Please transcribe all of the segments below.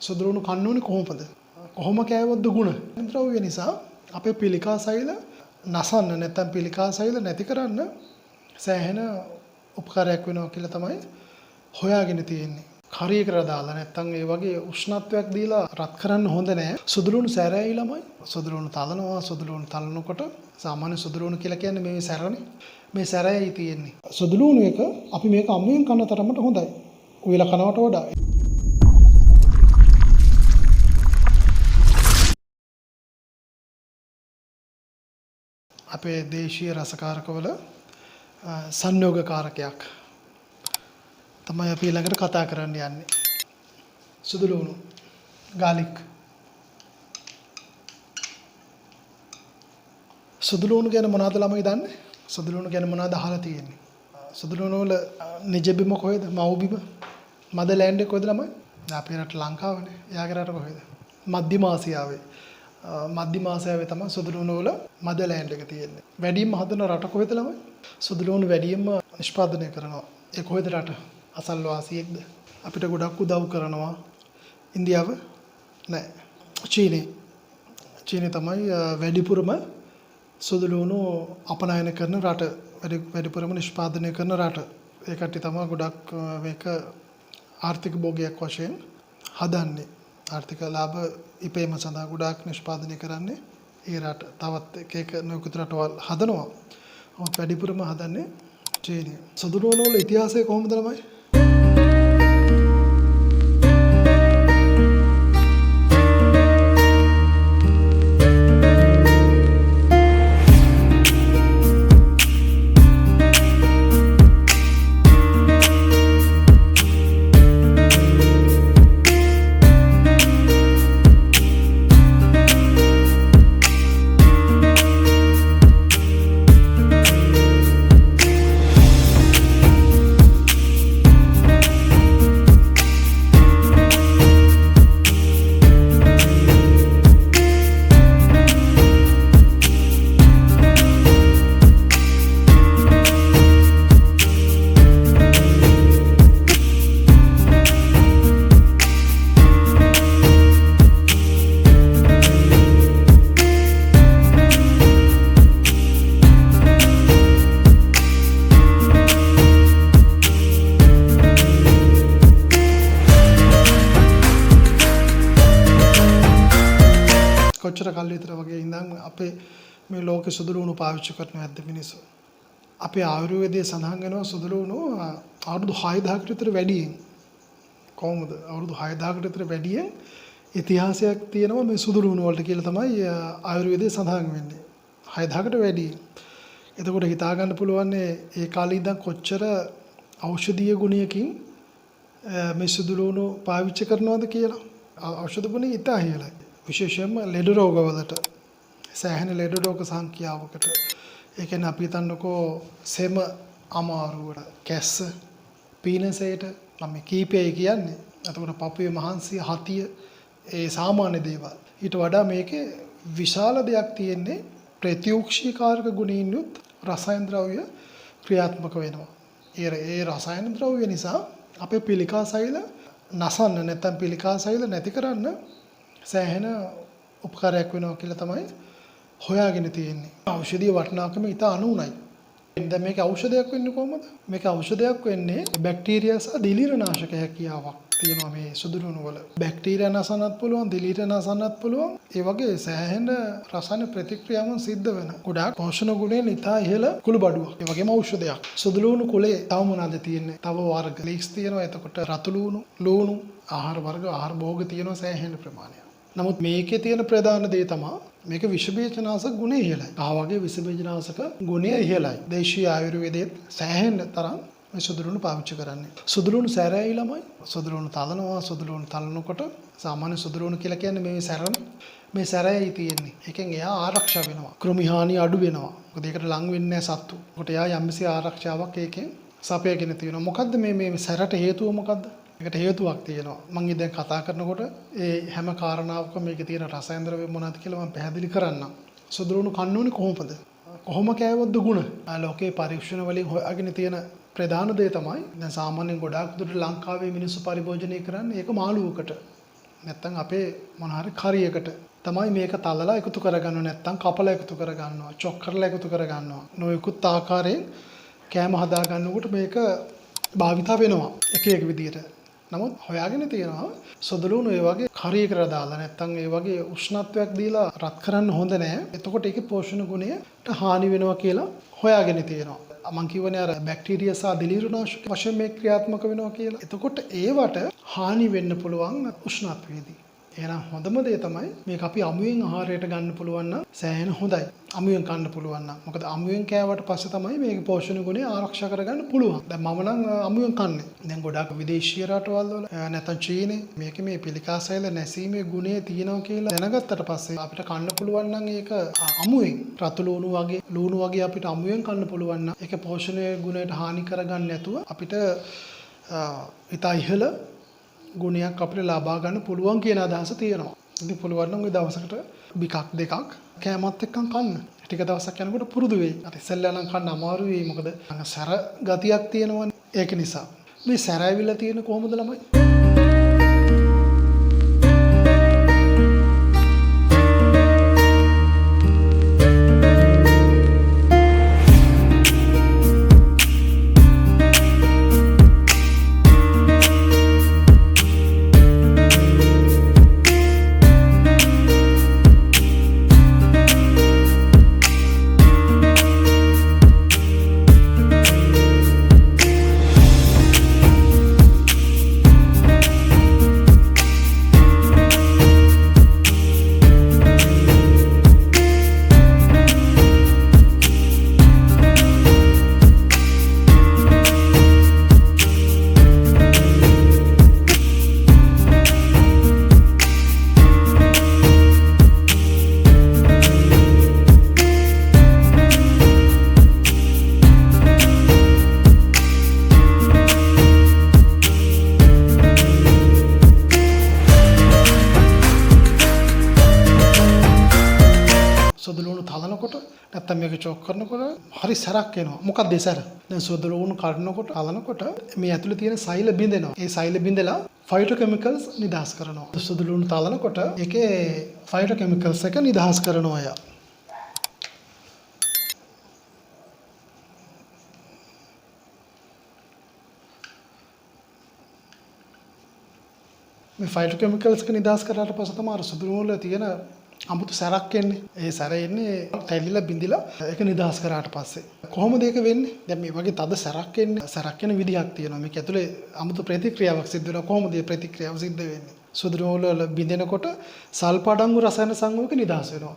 සුදුරුණු කන්න ඕනේ කොහොමද? කොහොම කෑවොත් දුගුණ? ද්‍රව්‍ය නිසා අපේ පිළිකා සෛල නසන්න නැත්නම් පිළිකා සෛල නැති කරන්න සෑහෙන උපකාරයක් වෙනවා කියලා තමයි හොයාගෙන තියෙන්නේ. හරියකට දාලා නැත්නම් ඒ වගේ උෂ්ණත්වයක් දීලා රත් කරන්න හොඳ නෑ. සුදුරුණු සැරෑයි ළමයි. සුදුරුණු තලනවා. සුදුරුණු තලනකොට සාමාන්‍ය සුදුරුණු කියලා කියන්නේ මේ සැරනේ. මේ සැරෑයි තියෙන්නේ. සුදුරුණු එක අපි මේක අමුයෙන් කන තරමට හොඳයි. උයලා කනවට වඩා. අපේ දේශීය රසකාරකවල සංයෝගකාරකයක් තමයි අපි ළඟට කතා කරන්න යන්නේ. සුදුලුණු garlic. සුදුලුණු ගැන මොනවද ළමයි දන්නේ? සුදුලුණු ගැන මොනවද අහලා තියෙන්නේ? සුදුලුණු වල නිජබිම කොහෙද? මව්බිම? මදර්ලෑන්ඩ් එක කොහෙද ළමයි? අපේ රට ලංකාවනේ. එයාගේ රට කොහෙද? මධ්‍යම ආසියාවේ. මධ්‍යම ආසියාවේ තමයි සුදුලුණු වල මදර්ලෑන්ඩ් එක තියෙන්නේ. වැඩිම හදන රට කොහෙද ළමයි? සුදුලුණු වැඩිම නිෂ්පාදනය කරනවා. ඒ කොහෙද රට? අසල්වාසියෙක්ද? අපිට ගොඩක් උදව් කරනවා. ඉන්දියාව? නෑ. චීනේ තමයි වැඩිපුරම සුදුලුණු අපනයන කරන රට. වැඩිපුරම නිෂ්පාදනය කරන රට. ඒ කට්ටිය තමයි ගොඩක් මේක ආර්ථික භෝගයක් වශයෙන් හදන්නේ. ආර්ථික ලාභ ඉපේම සඳහා ගොඩාක් නිෂ්පාදනය කරන්නේ ඒ රට. තවත් එක නොයෙකුත් රටවල් හදනවා. ඔහොත් වැඩිපුරම හදන්නේ චීනය. සුදුලුණු වල ඉතිහාසය කොහොමද ළමයි? කොච්චර කල් විතර වගේ ඉඳන් අපේ මේ ලෝකේ සුදුලුණු පාවිච්චි කරනවා ඇද්ද මිනිස්සු? අපේ ආයුර්වේදයේ සඳහන් වෙනවා සුදුලුණු අවුරුදු 6000කට විතර වැඩියෙන්. කොහොමද? අවුරුදු 6000කට විතර වැඩියෙන් ඉතිහාසයක් තියෙනවා මේ සුදුලුණු වලට කියලා තමයි ආයුර්වේදයේ සඳහන් වෙන්නේ. 6000කට වැඩි. එතකොට හිතා ගන්න පුළුවන් ඒ කාලේ ඉඳන් කොච්චර ඖෂධීය ගුණයකින් මේ සුදුලුණු පාවිච්චි කරනවද කියලා. ඖෂධ ගුණය ඉතා ඉහළයි. විශේෂයෙන්ම ලෙඩ රෝගවලට සෑහෙන ලෙඩ රෝග සංඛ්‍යාවකට ඒ කියන්නේ අපි හිතන්නකෝ සෙම අමාරුවට කැස්ස පීනසයට මම කීපයයි කියන්නේ. එතකොට පපුවේ මහන්සිය හතිය ඒ සාමාන්‍ය දේවල්. ඊට වඩා මේකේ විශාල දෙයක් තියෙන්නේ ප්‍රතිඋක්ෂීකාරක ගුණිනුත් රසායන ද්‍රව්‍ය ක්‍රියාත්මක වෙනවා. ඒ රසායන ද්‍රව්‍ය නිසා අපේ පිළිකා සෛල නසන්න නැත්නම් පිළිකා සෛල නැති කරන්න සෑහෙන උපකාරයක් වෙනවා කියලා තමයි හොයාගෙන තියෙන්නේ. ඖෂධීය වටිනාකම ඉත අනුුණයි. දැන් මේක ඖෂධයක් වෙන්නේ කොහොමද? මේක ඖෂධයක් වෙන්නේ බැක්ටීරියා සහ දිලීරනාශක හැකියාවක් තියෙනවා මේ සුදුලුණු වල. බැක්ටීරියා නසන්නත් පුළුවන්, දිලීර නසන්නත් පුළුවන්. ඒ වගේ සෑහෙන රසායන ප්‍රතික්‍රියාවන් සිද්ධ වෙනවා. ගොඩාක් පෝෂණ ගුණයෙන් ඉතා ඉහළ කුළු බඩුවක්. ඒ වගේම ඖෂධයක්. සුදුලුණු කුලේ තව මොනවද තියෙන්නේ? තව වර්ග ලීක්ස් තියෙනවා. එතකොට රතු ලුණු, ලුණු, ආහාර වර්ග, ආහාර භෝග තියෙනවා සෑහෙන ප්‍රමාණයක්. නමුත් මේකේ තියෙන ප්‍රධාන දේ තමයි මේක විෂ බීජනාශක ගුණය ඉහළයි. වගේ විෂ බීජනාශක ගුණය ඉහළයි. දේශීය ආයුර්වේදයේ සෑහෙන තරම් මේ සුදුලුණු පාවිච්චි කරන්නේ. සුදුලුණු සැරෑයි ළමයි. සුදුලුණු තලනවා. සුදුලුණු තලනකොට සාමාන්‍ය සුදුලුණු කියලා කියන්නේ මේ සැරනේ. මේ සැරෑයි තියෙන්නේ. ඒකෙන් එයා ආරක්ෂා වෙනවා. කෘමි හානි අඩු වෙනවා. මොකද ඒකට ලං වෙන්නේ නැහැ සත්තු. ඒකට එයා යම්කිසි ආරක්ෂාවක් ඒකෙන් සපයගෙන තියෙනවා. මොකද්ද මේ සැරට හේතුව මොකද්ද? ඒකට හේතුවක් තියෙනවා. මම දැන් කතා කරනකොට ඒ හැම කාරණාවකම මේකේ තියෙන රසායන ද්‍රව්‍ය මොනවද කියලා මම පැහැදිලි කරන්නම්. සුදුලුණු කන්න ඕනේ කොහොමද? කොහොම කෑවොත් දුගුණ? ලෝකේ පරීක්ෂණ වලින් හොයාගෙන තියෙන ප්‍රධාන දේ තමයි දැන් සාමාන්‍යයෙන් ගොඩාක් දුරට ලංකාවේ මිනිස්සු පරිභෝජනය කරන්නේ ඒක මාළුවකට. නැත්තම් අපේ මොන හරි කරියකට තමයි මේක තලලා එකතු කරගන්නව නැත්තම් කපලා එකතු කරගන්නවා චොක් කරලා එකතු කරගන්නවා නොයෙකුත් ආකාරයෙන් කෑම හදා ගන්නකොට මේක භාවිතා වෙනවා එක විදියට. නමුත් හොයාගෙන තියෙනවා සොදලුණු ඒ වගේ කරියකට දාලා නැත්තම් ඒ වගේ උෂ්ණත්වයක් දීලා රත් කරන්න හොඳ නැහැ. එතකොට ඒකේ පෝෂණ ගුණයට හානි වෙනවා කියලා හොයාගෙන තියෙනවා. මං කියවනේ අර බැක්ටීරියා සහ දිලීරනාශක වශයෙන් මේ ක්‍රියාත්මක වෙනවා කියලා. එතකොට ඒවට හානි වෙන්න පුළුවන් උෂ්ණත්වයේදී. එහෙනම් හොඳම දේ තමයි මේක අපි අමුයෙන් ආහාරයට ගන්න පුළුවන් නම් සෑහෙන හොඳයි. අමුයෙන් කන්න පුළුවන් නම්. මොකද අමුයෙන් කෑවට පස්සේ තමයි මේක පෝෂණ ගුණය ආරක්ෂා කරගන්න පුළුවන්. දැන් මම නම් අමුයෙන් කන්නේ. දැන් ගොඩක් විදේශීය රටවල් වල නැත්නම් චීනේ මේක මේ පිළිකා සෛල නැසීමේ ගුණය තියෙනවා කියලා දැනගත්තට පස්සේ අපිට කන්න පුළුවන් නම් ඒක අමුයෙන් රතු ලුණු වගේ අපිට අමුයෙන් කන්න පුළුවන් නම් ඒක පෝෂණයේ ගුණයට හානි කරගන්න නැතුව අපිට ඉතා ඉහළ ගුණයක් අපිට ලබා ගන්න පුළුවන් කියන අදහස තියෙනවා. ඉතින් පුළුවන් නම් ওই දවසකට බිකක් දෙකක් කෑමත් එක්කන් කන්න. ටික දවසක් යනකොට පුරුදු වෙයි. අර ඉස්සෙල්ලා නම් කන්න අමාරු වෙයි. මොකද සැර ගතියක් තියෙනවනේ. ඒක නිසා. මේ සැර ඇවිල්ලා තියෙන කොහොමද ළමයි? සොදලුණු තලනකොට නැත්තම් මේක චොක් කරනකොට හරි සැරක් එනවා. මොකක්ද ඒ සැර? දැන් සොදලුණු කඩනකොට තලනකොට මේ ඇතුලේ තියෙන සෛල බිඳෙනවා. ඒ සෛල බිඳලා ෆයිටෝකෙමිකල්ස් නිදහස් කරනවා. සොදලුණු තලනකොට ඒකේ ෆයිටෝකෙමිකල්ස් එක නිදහස් කරනවා අය. මේ ෆයිටෝකෙමිකල්ස් එක නිදහස් කරාට පස්සේ තමයි සොදලුණු වල තියෙන අමුතු සැරක් එන්නේ. ඒ සැර එන්නේ තැලිලා බිඳිලා ඒක නිදහස් කරාට පස්සේ. කොහොමද ඒක වෙන්නේ? දැන් මේ වගේ තද සැරක් එන්නේ. සැරක් එන විදිහක් තියෙනවා. මේක ඇතුලේ අමුතු ප්‍රතික්‍රියාවක් සිද්ධ වෙනවා. කොහොමද මේ ප්‍රතික්‍රියාව සිද්ධ වෙන්නේ? සොදලුණු වල බිඳෙනකොට සල්පඩංගු රසායන සංයෝගක නිදහස් වෙනවා.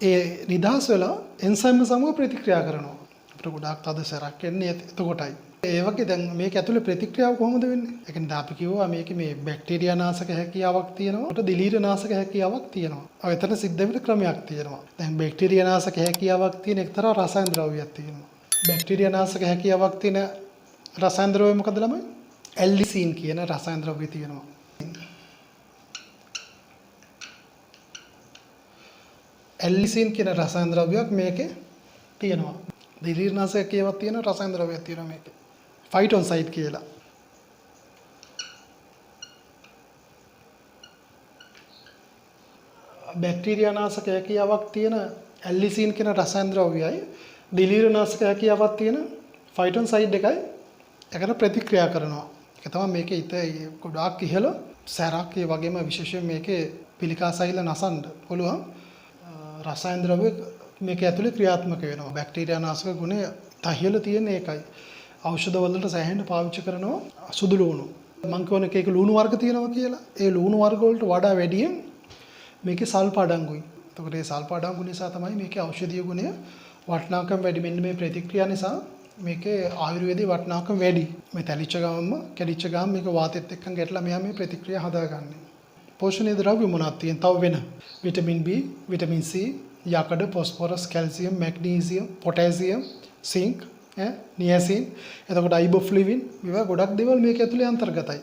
ඒ නිදහස් වෙලා එන්සයිම් සමග ප්‍රතික්‍රියා කරනවා. අපිට ගොඩාක් තද සැරක් එන්නේ එතකොටයි. ඒ වගේ දැන් මේක ඇතුලේ ප්‍රතික්‍රියාව කොහොමද වෙන්නේ? ඒ කියන්නේ අපි කිව්වා මේකේ මේ බැක්ටීරියා නාශක හැකියාවක් තියෙනවා. උට දිලීර නාශක හැකියාවක් තියෙනවා. ඔය එතන සිද්ධ වෙන ක්‍රමයක් තියෙනවා. දැන් බැක්ටීරියා නාශක හැකියාවක් තියෙන එක්තරා රසායන ද්‍රව්‍යයක් තියෙනවා. බැක්ටීරියා නාශක හැකියාවක් තියෙන රසායන ද්‍රව්‍ය මොකද ළමයි? ඇල්ලිසින් කියන රසායන ද්‍රව්‍ය තියෙනවා. ඇල්ලිසින් කියන රසායන ද්‍රව්‍යයක් මේකේ තියෙනවා. දිලීර නාශක හැකියාවක් තියෙන රසායන ද්‍රව්‍යයක් තියෙනවා මේකේ. ෆයිටොන්සයිඩ් කියලා. බැක්ටීරියා නාශක හැකියාවක් තියෙන ඇල්ලිසින් කියන රසායන ද්‍රව්‍යයයි දිලීර නාශක හැකියාවක් තියෙන ෆයිටොන්සයිඩ් එකයි එකට ප්‍රතික්‍රියා කරනවා. ඒක තමයි මේකේ ගොඩාක් ඉහළ සැරක් ඒ වගේම විශේෂයෙන් මේකේ පිළිකා සෛල නසන්න පුළුවන් රසායන ද්‍රව්‍ය මේක ඇතුලේ ක්‍රියාත්මක වෙනවා. බැක්ටීරියා නාශක ගුණය තහියල තියෙන එකයි. ඖෂධ වලට සෑහෙන පාවිච්චි කරනවා සුදු ලුණු. මං කියවනේ ඒක ලුණු වර්ග තියෙනවා කියලා. ඒ ලුණු වර්ග වලට වඩා වැඩියෙන් මේකේ සල්ප අඩංගුයි. එතකොට මේ සල්ප අඩංගු නිසා තමයි මේකේ ඖෂධීය ගුණය වටිනාකම වැඩි. මෙන්න මේ ප්‍රතික්‍රියා නිසා මේකේ ආයුර්වේදයේ වටිනාකම වැඩි. මේ තැලිච්ච ගමන්ම කැඩිච්ච ගමන් මේක වාතෙත් එක්කන් ගැටලා මෙහා මේ ප්‍රතික්‍රියා හදාගන්නේ. පෝෂණීය ද්‍රව්‍ය මොනවද තියෙන? තව වෙන විටමින් B, විටමින් C, යකඩ, phosphorus, calcium, magnesium, potassium, zinc, niacin, එතකොට අයිබෝෆ්ලිවින් මේවා ගොඩක් දේවල් මේක ඇතුලේ අන්තර්ගතයි.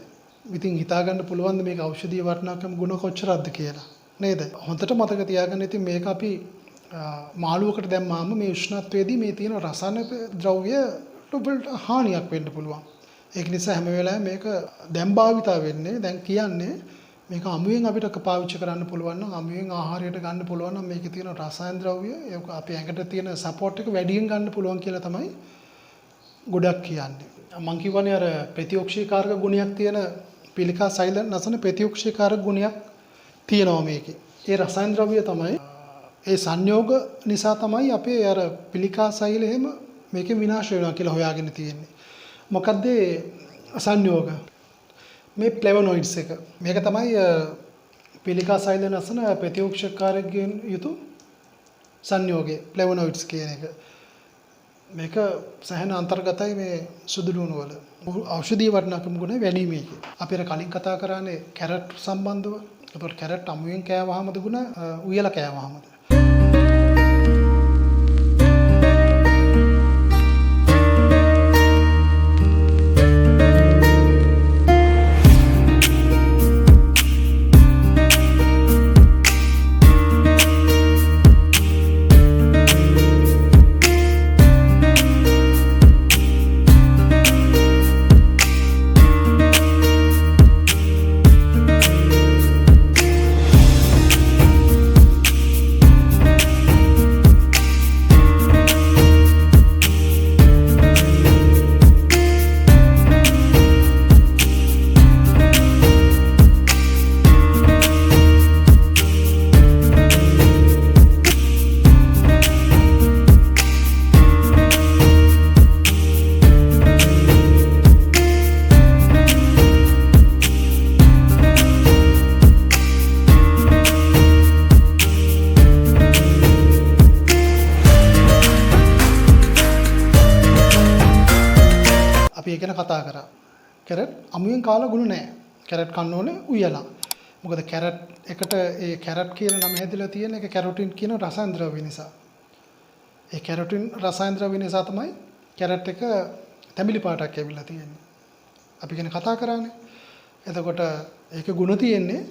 ඉතින් හිතා ගන්න පුළුවන් මේක ඖෂධීය වටිනාකම ගුණ කොච්චරක්ද කියලා. නේද? හොඳට මතක තියාගන්න. ඉතින් මේක අපි මාළුවකට දැම්මාම මේ උෂ්ණත්වයේදී මේ තියෙන රසායන ද්‍රව්‍ය හානියක් වෙන්න පුළුවන්. ඒක නිසා හැම වෙලාවෙම මේක දැන් භාවිතා වෙන්නේ දැන් කියන්නේ මේක අමුයෙන් අපිට පාවිච්චි කරන්න පුළුවන් නම් අමුයෙන් ආහාරයට ගන්න පුළුවන් නම් මේකේ තියෙන රසායන ද්‍රව්‍ය ඒක අපේ ඇඟට තියෙන සපෝට් එක වැඩියෙන් ගන්න පුළුවන් කියලා තමයි ගොඩක් කියන්නේ. මම කියවනේ අර ප්‍රතිඔක්ෂීකාරක ගුණයක් තියෙන පිළිකා සෛල නැසන ප්‍රතිඋක්ෂේකාරක ගුණයක් තියෙනවා මේකේ. ඒ රසායන ද්‍රව්‍ය තමයි ඒ සංයෝග නිසා තමයි අපේ අර පිළිකා සෛල එහෙම මේකේ විනාශ වෙනවා කියලා හොයාගෙන තියෙන්නේ. මොකද්ද සංයෝග? මේ ෆ්ලැවොනොයිඩ්ස් එක. මේක තමයි පිළිකා සෛල නැසන ප්‍රතිඋක්ෂේකාරකයෙන් යුතු සංයෝගය ෆ්ලැවොනොයිඩ්ස් කියන එක. මේක සහන අන්තර්ගතයි මේ සුදු ලුණු වල. ඖෂධීය වටිනාකම ගුණ වැඩි මේකේ. අපි අර කලින් කතා කරානේ කැරට් සම්බන්ධව. ඒකට කැරට් අමුයෙන් කෑවහමද ගුණ උයලා කෑවහමද? කතා කරා. කැරට් අමුයෙන් කාලා ගුණ නැහැ. කැරට් කන්න ඕනේ උයලා. මොකද කැරට් එකට ඒ කැරට් කියන නම හැදිලා තියෙන එක කැරොටින් කියන රසායන ද්‍රව්‍ය නිසා. ඒ කැරොටින් රසායන ද්‍රව්‍ය නිසා තමයි කැරට් එක තැඹිලි පාටක් ඇවිල්ලා තියෙන්නේ. අපි කියන කතා කරානේ. එතකොට ඒක ගුණ තියෙන්නේ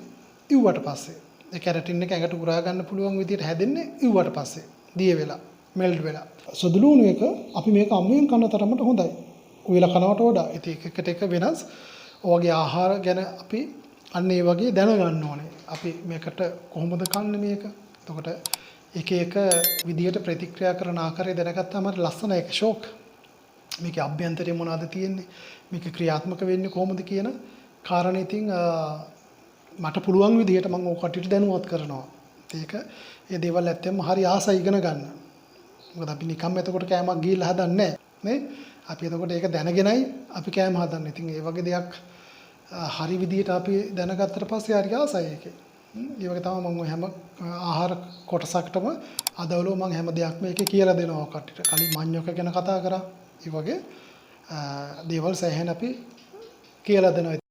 ඉව්වට පස්සේ. ඒ කැරටින් එක ඇඟට උරා ගන්න පුළුවන් විදිහට හැදෙන්නේ ඉව්වට පස්සේ. දිය වෙලා, මෙල්ට් වෙලා. සුදු ලුණු එක අපි මේක අමුයෙන් කන තරමට හොඳයි. උයලා කනවට වඩා ඉතින් එකට එක වෙනස්. ඔයගේ ආහාර ගැන අපි අන්න ඒ වගේ දැනගන්න ඕනේ. අපි මේකට කොහොමද කන්නේ මේක? එතකොට එක එක විදියට ප්‍රතික්‍රියා කරන ආකාරය දැනගත්තාම හරි ලස්සන එක ෂොක්. මේකේ අභ්‍යන්තරයේ මොනවද තියෙන්නේ? මේක ක්‍රියාත්මක වෙන්නේ කොහොමද කියන කාරණේ ඉතින් මට පුළුවන් විදිහට මම ඔය කටට දැනුවත් කරනවා. ඒක ඒ දේවල් ඇත්තෙන්ම හරි ආසයි ඉගෙන ගන්න. මොකද අපි නිකම්ම එතකොට කෑමක් ගිහිල්ලා හදන්නේ නැහැ නේ? අපි එතකොට ඒක දැනගෙනයි අපි කෑම හදන්නේ. ඉතින් ඒ වගේ දෙයක් හරි විදිහට අපි දැනගත්තට පස්සේ හරි ආසයි ඒකේ. ඒ වගේ තමයි මම හැම ආහාර කොටසකටම අදවලු මම හැම දෙයක්ම ඒකේ කියලා දෙනවා කට්ටියට. කලින් මඤ්ඤොක ගැන කතා කරා. ඒ වගේ දේවල් සෑහෙන අපි කියලා දෙනවා.